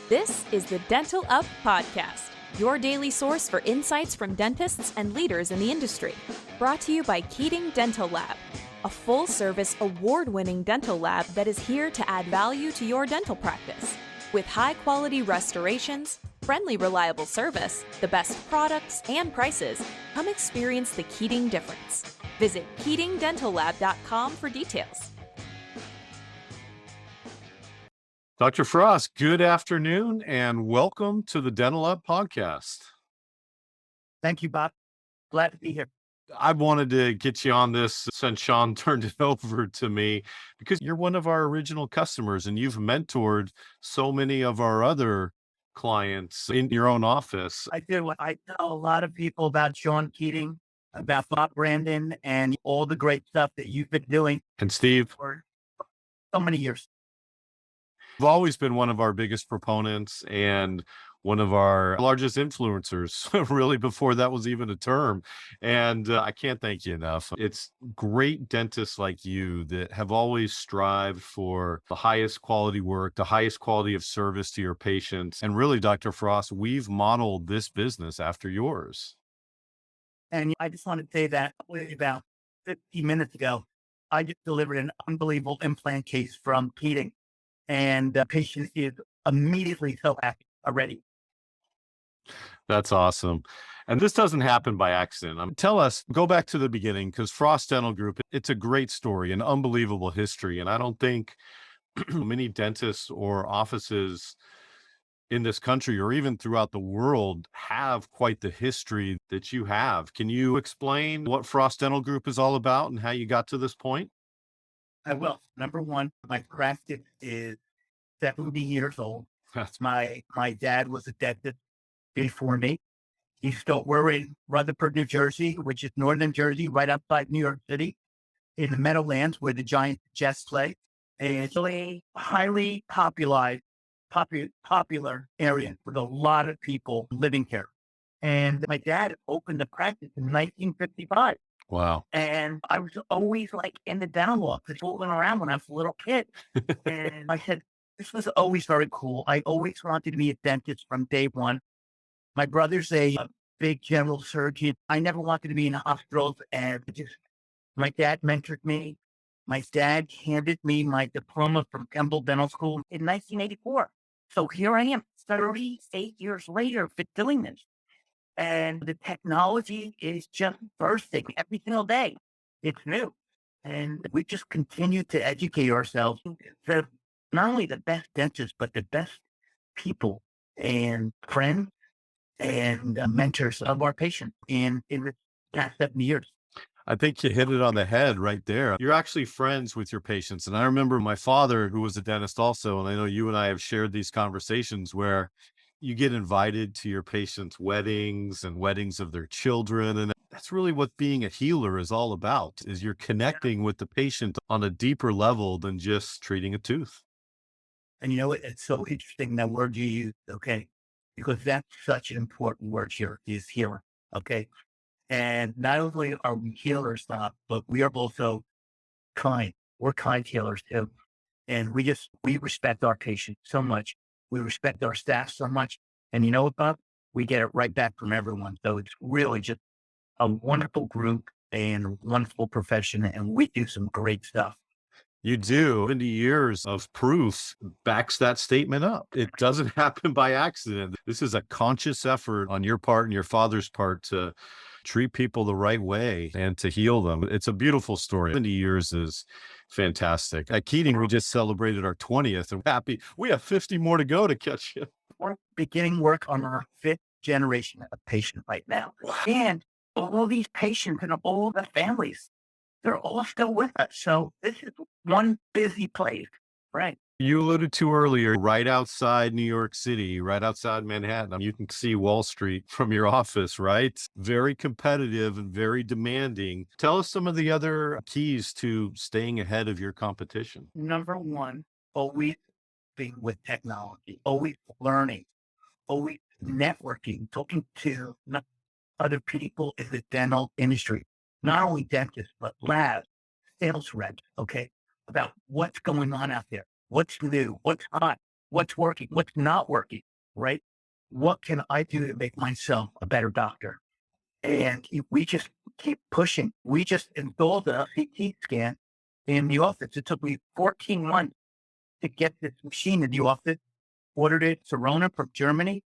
This is the Dental Up Podcast, your daily source for insights from dentists and leaders in the industry. Brought to you by Keating Dental Lab, a full-service, award-winning dental lab that is here to add value to your dental practice. With high-quality restorations, friendly, reliable service, the best products and prices, come experience the Keating difference. Visit KeatingDentalLab.com for details. Dr. Frost, good afternoon and welcome to the Dental Up Podcast. Thank you, Bob. Glad to be here. I wanted to get you on this since Sean turned it over to me because you're one of our original customers and you've mentored so many of our other clients in your own office. I do. I tell a lot of people about Sean Keating, about Bob Brandon, and all the great stuff that you've been doing And Steve, for so many years. you've always been one of our biggest proponents and one of our largest influencers, really, before that was even a term. And I can't thank you enough. It's great dentists like you that have always strived for the highest quality work, the highest quality of service to your patients. And really, Dr. Frost, we've modeled this business after yours. And I just want to say that about 15 minutes ago, I just delivered an unbelievable implant case from Keating. And the patient is immediately so happy already. That's awesome. And this doesn't happen by accident. Tell us, go back to the beginning, because Frost Dental Group, it's a great story, an unbelievable history. And I don't think many dentists or offices in this country or even throughout the world have quite the history that you have. Can you explain what Frost Dental Group is all about and how you got to this point? I will. Number one, my practice is 70 years old. That's My dad was a dentist before me. We're in Rutherford, New Jersey, which is northern Jersey, right outside New York City, in the Meadowlands where the Giants Jets play. And it's a highly popular area with a lot of people living here. And my dad opened the practice in 1955. wow. And I was always like in the dental office, fooling around when I was a little kid. And I said, this was always very cool. I always wanted to be a dentist from day one. My brother's a big general surgeon. I never wanted to be in hospitals. And my dad mentored me. My dad handed me my diploma from Campbell Dental School in 1984. So here I am, 38 years later, doing this. And the technology is just bursting every single day. It's new. And we just continue to educate ourselves. Not only the best dentists, but the best people and friends and mentors of our patients in the past 70 years. I think you hit it on the head right there. You're actually friends with your patients. And I remember my father, who was a dentist also, and I know you and I have shared these conversations where you get invited to your patients' weddings and weddings of their children. And that's really what being a healer is all about, is you're connecting with the patient on a deeper level than just treating a tooth. And you know, it's so interesting that word you use, okay? Because that's such an important word here, is healer, okay? And not only are we healers, but we are also kind. We're kind healers too. And we respect our patients so much. We respect our staff so much. And you know what, Bob? We get it right back from everyone. So it's really just a wonderful group and a wonderful profession. And we do some great stuff. You do. 70 years of proof backs that statement up. It doesn't happen by accident. This is a conscious effort on your part and your father's part to treat people the right way and to heal them. It's a beautiful story. 70 years is fantastic. At Keating, we just celebrated our 20th and happy. We have 50 more to go to catch you. We're beginning work on our 5th generation of patient right now. Wow. And all these patients and all the families, they're all still with us. So this is one busy place, right? You alluded to earlier, right outside New York City, right outside Manhattan, you can see Wall Street from your office, right? Very competitive and very demanding. Tell us some of the other keys to staying ahead of your competition. Number one, always being with technology, always learning, always networking, talking to other people in the dental industry, not only dentists, but labs, sales reps, okay, about what's going on out there. What's new? What's hot? what's working, what's not working, right? What can I do to make myself a better doctor? And we just keep pushing. We just installed a CT scan in the office. It took me 14 months to get this machine in the office, ordered it to Rona from Germany.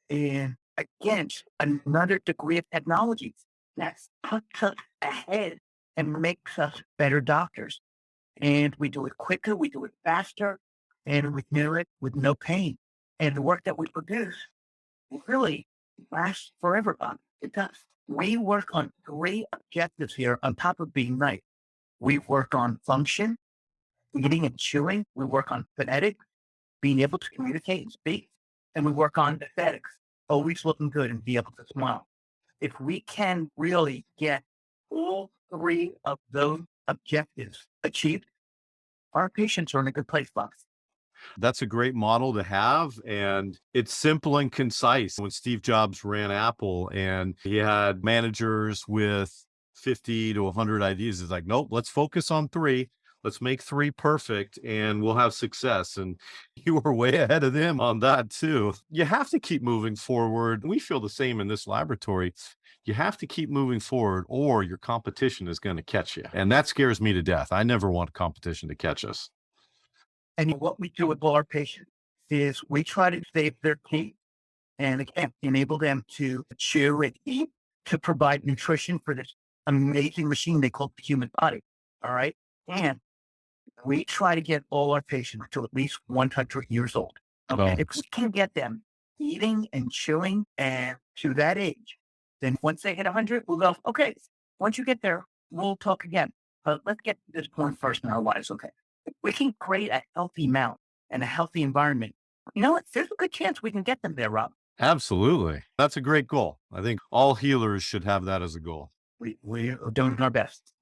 And again, another degree of technology that puts us ahead and makes us better doctors. And we do it quicker, we do it faster, and we do it with no pain. And the work that we produce really lasts forever. It does. We work on three objectives here on top of being nice. We work on function, eating and chewing. We work on phonetics, being able to communicate and speak. And we work on aesthetics, always looking good and be able to smile. If we can really get all three of those objectives achieved, our patients are in a good place, Box. That's a great model to have. And it's simple and concise. When Steve Jobs ran Apple and he had managers with 50 to 100 ideas, it's like, nope, let's focus on three. Let's make three perfect and we'll have success. And you were way ahead of them on that too. You have to keep moving forward. We feel the same in this laboratory. You have to keep moving forward or your competition is going to catch you. And that scares me to death. I never want competition to catch us. And what we do with all our patients is we try to save their teeth and again, enable them to chew and eat to provide nutrition for this amazing machine they call the human body. All right. And we try to get all our patients to at least 100 years old. Okay. Oh. If we can get them eating and chewing and to that age, then once they hit 100, we'll go, okay, once you get there, we'll talk again. But let's get to this point first in our lives. Okay. If we can create a healthy mouth and a healthy environment, you know what? There's a good chance we can get them there, Rob. Absolutely. That's a great goal. I think all healers should have that as a goal. We are doing our best.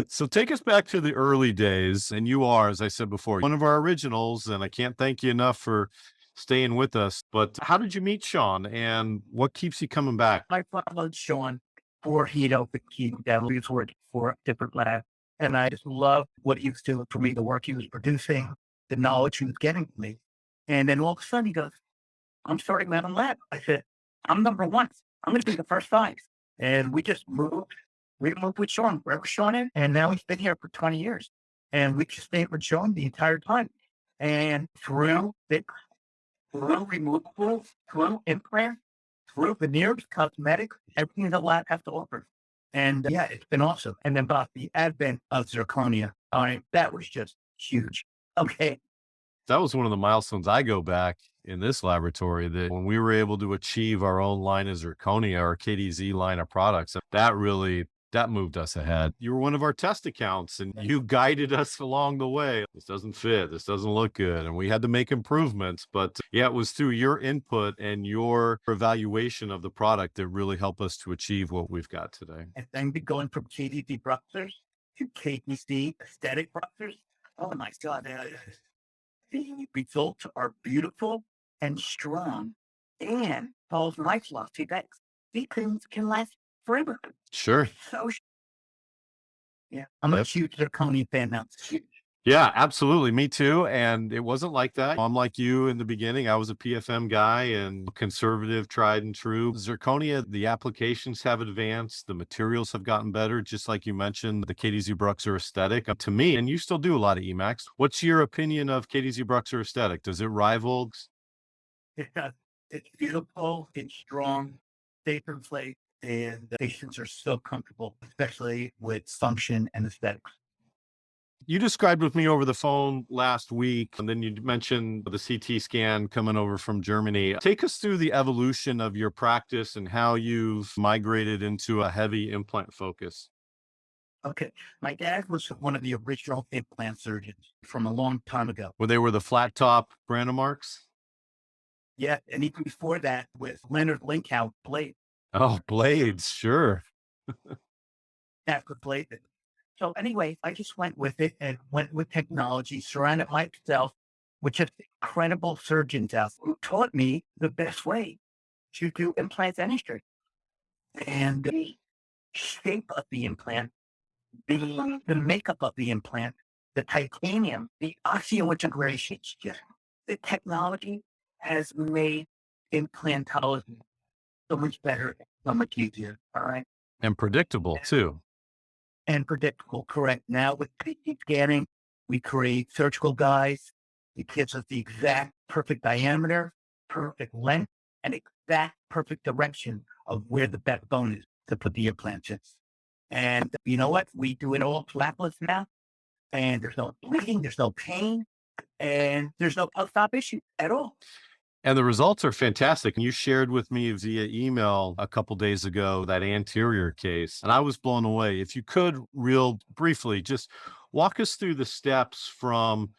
So take us back to the early days. And you are, as I said before, one of our originals. And I can't thank you enough for staying with us. But how did you meet Sean and what keeps you coming back? I followed Sean before he'd opened Keating. He was working for a different lab. And I just loved what he was doing for me, the work he was producing, the knowledge he was getting from me. And then all of a sudden he goes, I'm starting my own lab. I said, I'm number one. I'm going to be the first five. And we just moved. We moved with Sean, wherever Sean is. And now he's been here for 20 years. And we just stayed with Sean the entire time. And through removables, through implants, through veneers, cosmetics, everything the lab has to offer. And yeah, it's been awesome. And then about the advent of zirconia, all right, that was just huge. Okay. That was one of the milestones. I go back in this laboratory that when we were able to achieve our own line of zirconia, our KDZ line of products, that moved us ahead. You were one of our test accounts and you guided us along the way. This doesn't fit. This doesn't look good. And we had to make improvements. But yeah, it was through your input and your evaluation of the product that really helped us to achieve what we've got today. And then going from KDZ bruxers to KDZ aesthetic bruxers. Oh my God. The results are beautiful and strong and Paul's nice lofty decks. These things can last forever. Sure. So, yeah, I'm a huge zirconia fan now. It's huge. Yeah, absolutely. Me too. And it wasn't like that. I'm like you in the beginning. I was a PFM guy and conservative, tried and true. Zirconia, the applications have advanced. The materials have gotten better. Just like you mentioned, the KDZ Bruxer aesthetic to me, and you still do a lot of Emacs. What's your opinion of KDZ Bruxer aesthetic? Does it rival? Yeah, it's beautiful. It's strong, safe and play. And the patients are so comfortable, especially with function and aesthetics. You described with me over the phone last week, and then you mentioned the CT scan coming over from Germany. Take us through the evolution of your practice and how you've migrated into a heavy implant focus. Okay. My dad was one of the original implant surgeons from a long time ago. Where they were the flat top Brandemarks? Yeah. And even before that, with Leonard Linkhout, Blade. Oh, blades, sure. After Blade. So anyway, I just went with it and went with technology, surrounded myself with just incredible surgeons out who taught me the best way to do implant dentistry. And the shape of the implant, the makeup of the implant, the titanium, the osseointegration, it's just the technology has made implantology so much better, so much easier. All right. And predictable too. And predictable. Correct. Now with CT scanning, we create surgical guides. It gives us the exact perfect diameter, perfect length, and exact perfect direction of where the backbone is to put the implants in. And you know what? We do it all flapless now, and there's no bleeding, there's no pain, and there's no post-op issue at all. And the results are fantastic. And you shared with me via email a couple days ago that anterior case, and I was blown away. If you could, real briefly, just walk us through the steps from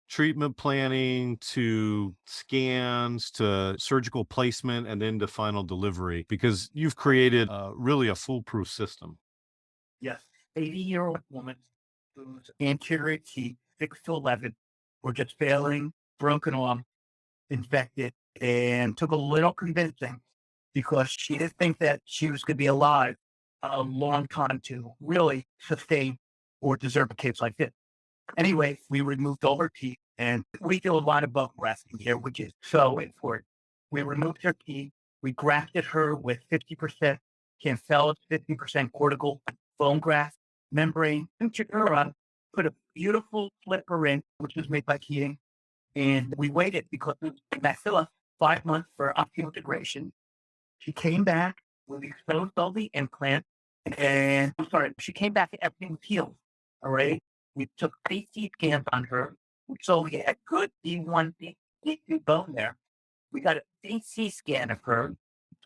treatment planning to scans to surgical placement and then to final delivery, because you've created really a foolproof system. Yes. 80-year-old woman whose anterior teeth, 6 to 11, were just failing, broken off, infected, and took a little convincing because she didn't think that she was going to be alive a long time to really sustain or deserve a case like this. Anyway, we removed all her teeth, and we do a lot of bone grafting here, which is so important. We removed her teeth. We grafted her with 50% cancellous, 50% cortical bone graft membrane. Sutured her up, put a beautiful flipper in, which was made by Keating, and we waited because it was maxilla 5 months for osteointegration. She came back. We exposed all the implants, and I'm sorry, she came back and everything was healed. All right. We took CT scans on her, so we had good D1, D2 bone there. We got a CT scan of her.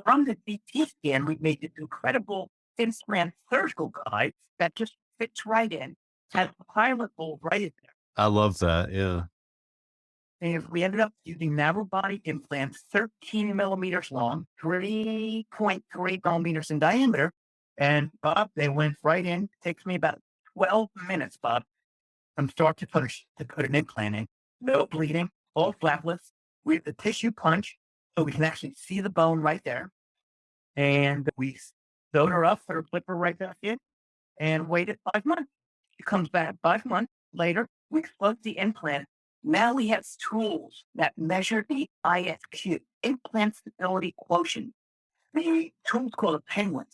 From the CT scan, we made this incredible thin strand surgical guide that just fits right in, has a pilot hole right in there. I love that. Yeah. And we ended up using narrow body implants, 13 millimeters long, 3.3 millimeters in diameter. And Bob, they went right in. Takes me about 12 minutes, Bob, from start to finish to put an implant in. No bleeding, all flapless. We have the tissue punch, so we can actually see the bone right there. And we sewed her up, put her flipper right back in, and waited 5 months. She comes back 5 months later. We explode the implant. Now we have tools that measure the ISQ, implant stability quotient. The tool's called a penguin.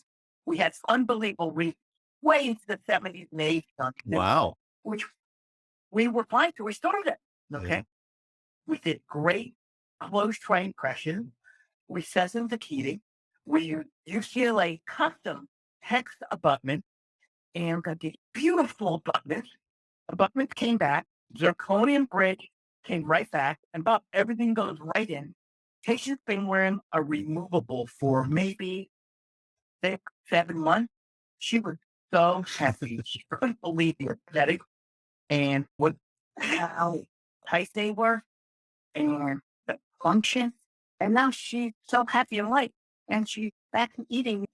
We had unbelievable readings way into the 70s and 80s on this, Wow. which we were fine to restore it. Okay. Yeah. We did great close train impression. We set them to Keating. We used UCLA custom hex abutment and got these beautiful abutments. Abutments came back. Zirconium bridge came right back. And Bob, everything goes right in. Patient's been wearing a removable for maybe 6, 7 months. She was so happy. She couldn't believe the aesthetic and how tight they were and the function. And now she's so happy in life. And she's back eating.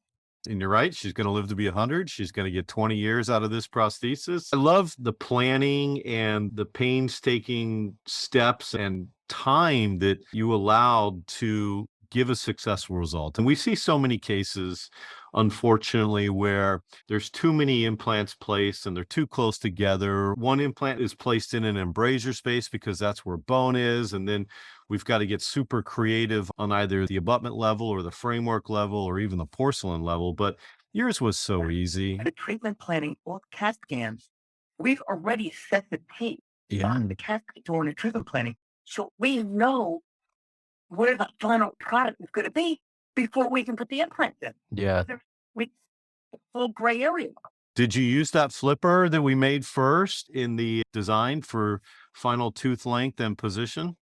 And you're right. She's going to live to be 100. She's going to get 20 years out of this prosthesis. I love the planning and the painstaking steps and time that you allowed to give a successful result. And we see so many cases, unfortunately, where there's too many implants placed and they're too close together. One implant is placed in an embrasure space because that's where bone is. And then we've got to get super creative on either the abutment level or the framework level or even the porcelain level. But yours was so easy. The treatment planning or CAT scans, we've already set the tape on the CAT scan and treatment planning. So we know where the final product is going to be before we can put the implant in. Yeah. We full gray area. Did you use that flipper that we made first in the design for final tooth length and position?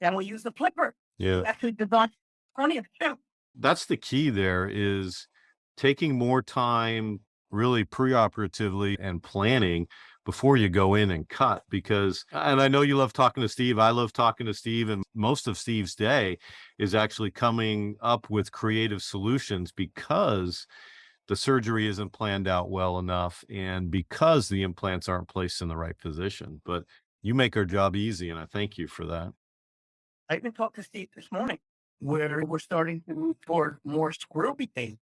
Then we use the flipper. Yeah. Actually, designed plenty of too. That's the key there, is taking more time really preoperatively and planning before you go in and cut. Because, and I know you love talking to Steve, I love talking to Steve, and most of Steve's day is actually coming up with creative solutions because the surgery isn't planned out well enough and because the implants aren't placed in the right position. But you make our job easy, and I thank you for that. I even talked to Steve this morning where we're starting to move toward more screwy things.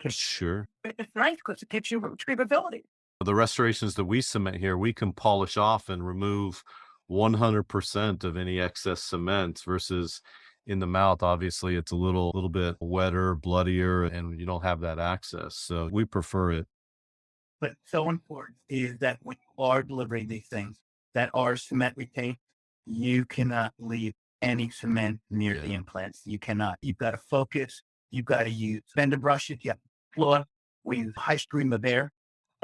Sure. It's nice because it gives you retrievability. The restorations that we submit here, we can polish off and remove 100% of any excess cement versus in the mouth. Obviously, it's a little bit wetter, bloodier, and you don't have that access. So we prefer it. But so important is that when you are delivering these things that are cement retained, you cannot leave any cement near the Yeah. implants. You cannot. You've got to focus. You've got to use fender brushes. You have to floor. We use high stream of air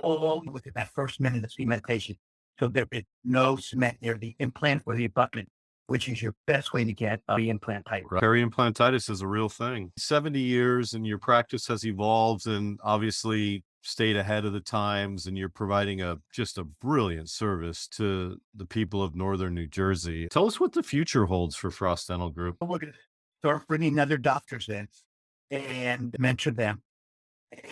all within that first minute of cementation. So there is no cement near the implant or the abutment, which is your best way to get the implant tight. Right. Periimplantitis is a real thing. 70 years and your practice has evolved and obviously stayed ahead of the times, and you're providing just a brilliant service to the people of Northern New Jersey. Tell us what the future holds for Frost Dental Group. We're going to start bringing other doctors in and mentor them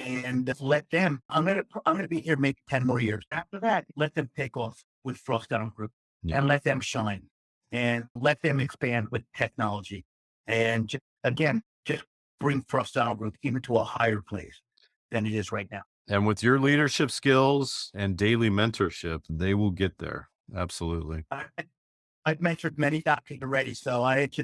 and let them. I'm gonna be here maybe 10 more years. After that, let them take off with Frost Dental Group Yeah. and let them shine and let them expand with technology. And just bring Frost Dental Group even to a higher place than it is right now. And with your leadership skills and daily mentorship, they will get there. Absolutely. I've mentored many doctors already, so it's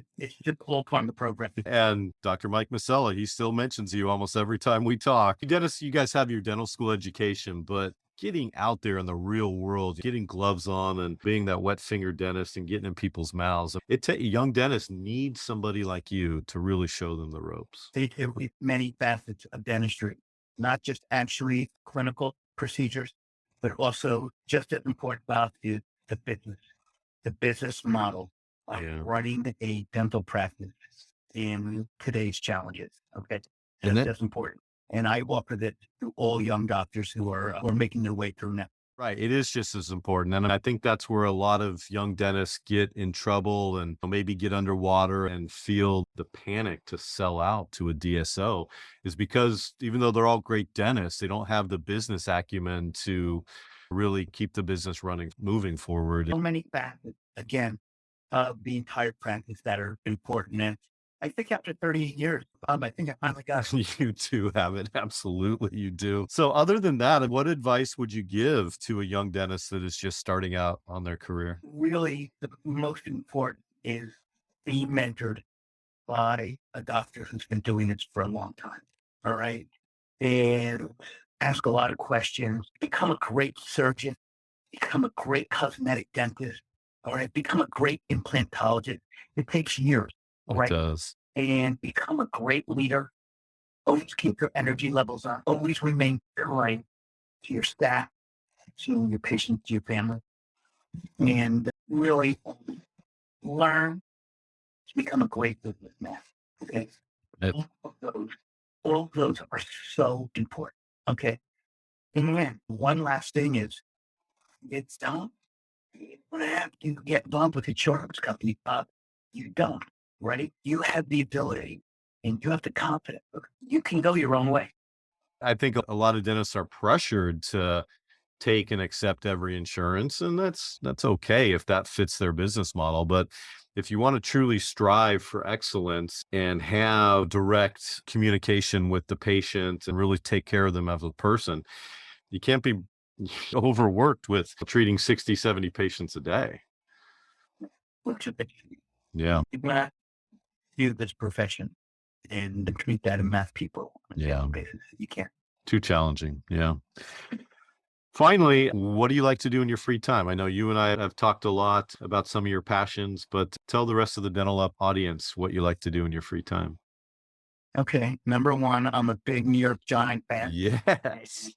just all part of the program. And Dr. Mike Masella, he still mentions you almost every time we talk. Dennis, you guys have your dental school education, but getting out there in the real world, getting gloves on and being that wet finger dentist and getting in people's mouths, young dentists need somebody like you to really show them the ropes. They do with many facets of dentistry, not just actually clinical procedures, but also just as important about is the business model of Yeah. running a dental practice in today's challenges. Okay. And That's important. And I offer that to all young doctors who are making their way through now. Right. It is just as important. And I think that's where a lot of young dentists get in trouble and maybe get underwater and feel the panic to sell out to a DSO, is because even though they're all great dentists, they don't have the business acumen to really keep the business running, moving forward. So many facets, again, of the entire practice that are important. And I think after 30 years, I think I finally got it. You do have it. Absolutely, you do. So other than that, what advice would you give to a young dentist that is just starting out on their career? Really, the most important is be mentored by a doctor who's been doing this for a long time. All right. And ask a lot of questions, become a great surgeon, become a great cosmetic dentist, all right. Become a great implantologist. It takes years, all It right. does. And become a great leader. Always keep your energy levels up. Always remain kind to your staff, to your patients, to your family, and really learn to become a great businessman. Okay. It- All of those are so important. Okay. And then one last thing is it's don't want to have to get involved with insurance company. You don't, right? You have the ability and you have the confidence. You can go your own way. I think a lot of dentists are pressured to take and accept every insurance, and that's okay if that fits their business model. But if you want to truly strive for excellence and have direct communication with the patient and really take care of them as a person, you can't be overworked with treating 60, 70 patients a day. Look at it. Yeah. You cannot do this profession and treat that in math people on a Yeah. daily basis. You can't. Too challenging. Yeah. Finally, what do you like to do in your free time? I know you and I have talked a lot about some of your passions, but tell the rest of the Dental Up audience what you like to do in your free time. Okay. Number one, I'm a big New York Giant fan. Yes.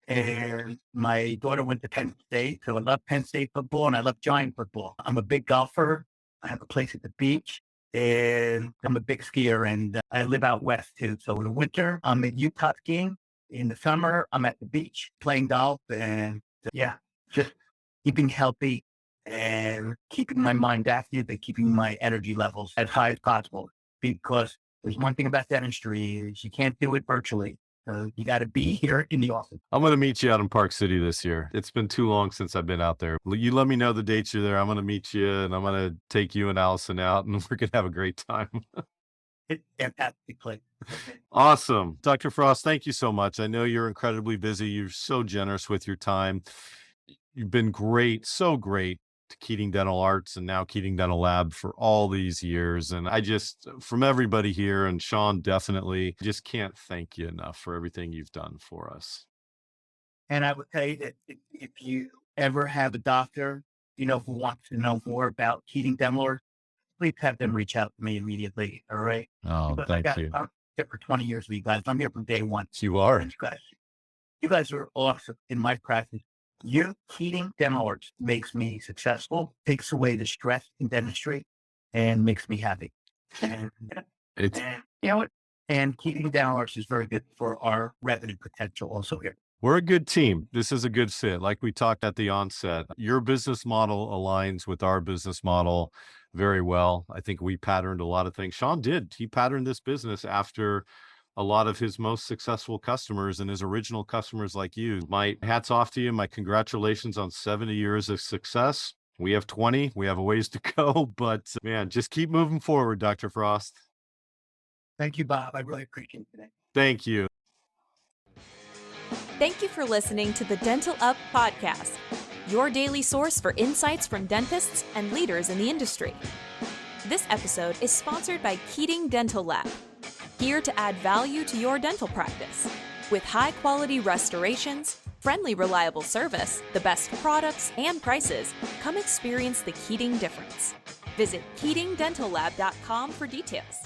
And my daughter went to Penn State, so I love Penn State football and I love Giant football. I'm a big golfer. I have a place at the beach, and I'm a big skier, and I live out west too. So in the winter, I'm in Utah skiing. In the summer, I'm at the beach playing golf, and just keeping healthy and keeping my mind active and keeping my energy levels as high as possible. Because there's one thing about dentistry is you can't do it virtually. You got to be here in the office. I'm going to meet you out in Park City this year. It's been too long since I've been out there. You let me know the dates you're there. I'm going to meet you, and I'm going to take you and Allison out, and we're going to have a great time. It's fantastic place. Awesome. Dr. Frost, thank you so much. I know you're incredibly busy. You're so generous with your time. You've been great, so great to Keating Dental Arts and now Keating Dental Lab for all these years. And I just, from everybody here, and Sean definitely, just can't thank you enough for everything you've done for us. And I would tell you that if you ever have a doctor, who wants to know more about Keating Dental Arts, please have them reach out to me immediately. All right. Oh, Because thank you. I'm here for 20 years with you guys. I'm here from day one. You are. And you guys are awesome in my practice. Your Keating Dental Arts makes me successful, takes away the stress in dentistry, and makes me happy. And you know what? And Keating Dental Arts is very good for our revenue potential also here. We're a good team. This is a good fit. Like we talked at the onset, your business model aligns with our business model very well. I think we patterned a lot of things. Sean did. He patterned this business after a lot of his most successful customers and his original customers like you. My hats off to you. My congratulations on 70 years of success. We have 20. We have a ways to go, but man, just keep moving forward, Dr. Frost. Thank you, Bob. I really appreciate it today. Thank you. Thank you for listening to the Dental Up podcast, your daily source for insights from dentists and leaders in the industry. This episode is sponsored by Keating Dental Lab, here to add value to your dental practice. With high-quality restorations, friendly, reliable service, the best products and prices, come experience the Keating difference. Visit KeatingDentalLab.com for details.